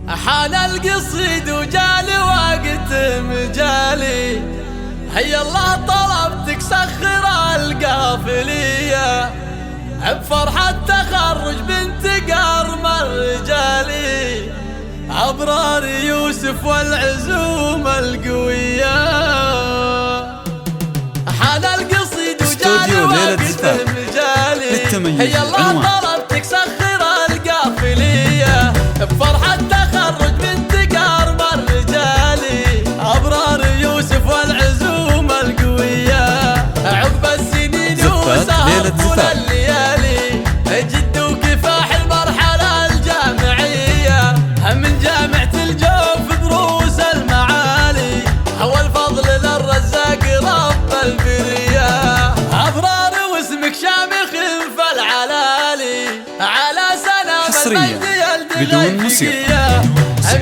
حان القصيد وجالي وقت مجالي، هيا الله طلبتك سخر القافلية بفرحة تخرج بنت قرم الرجالي، أبرار يوسف والعزوم القوية. حان القصيد وجالي وقت مجالي، هيا الله طلبتك سخر القافلية بفرحة تخرج بنت قرم الرجالي، أبرار يوسف والعزوم القوية. عقب السنين وسهر الليالي، جد وكفاح المرحلة الجامعية، من جامعة الجوف دروس المعالي، هو الفضل للرزاق رب البرية. أبرار واسمك شامخ فالعلالي، على سلام المجد بدون موسيقى.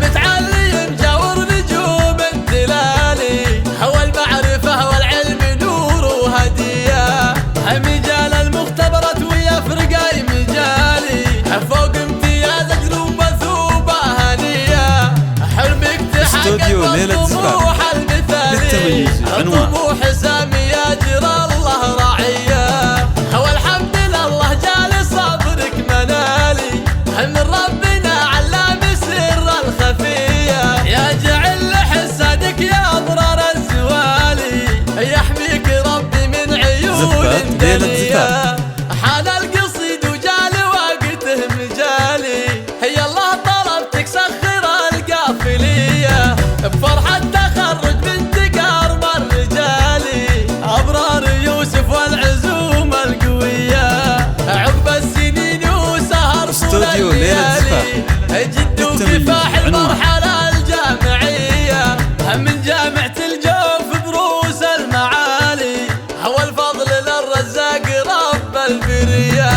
متعلي مجاور نجوم الدلالي، هو المعرفة والعلم نور وهدية، مجال المختبرات ويفرق اي مجالي، فوق امتياز جنوب مثوبة هنية، حلمك تحقق الطموح المثالي، الطموح سامي يجرى الله راعية، هو الحمد لله جالي صبرك منالي، من ربنا علام سر الخفية، يجعل حسادك يا أبرار الزوالي، يحميك ربي من عيون الدنيا. حان القصيد وجالي وقته مجالي، هيا الله طلبتك سخر القافلية بفرحة تخرج بنت قرم الرجالي، أبرار يوسف والعزوم القوية. عقب السنين وسهر طول الليالي، جد وكفاح المرحلة الجامعية، من جامعة الجوف دروس المعالي، هو الفضل للرزاق رب البرية.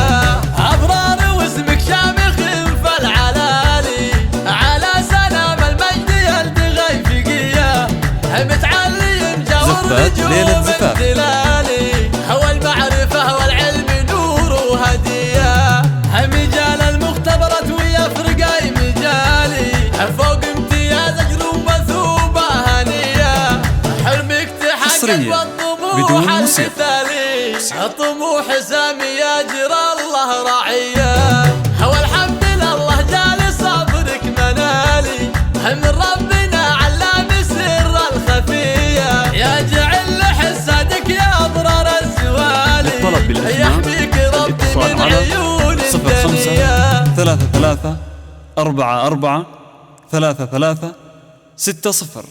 أبرار واسمك شامخ فالعلالي، على سلام المجد يلتغي فقية، متعلي مجاور نجوم الدلالي، هو المعرفة والعلم نور وهدية، مجال المختبرات ويفرق اي مجالي، فوق امتياز جنوب مثوبة هنية، حلمك تحقق والطموح المثالي، الطموح سامي يجرى الله راعية، هو الحمد لله جالي صبرك منالي، من ربنا علام سر الخفية، يجعل حسادك يا أبرار الزوالي، يحميك ربي من عيون الدنيا. 3 3 4 4 3 3 6 0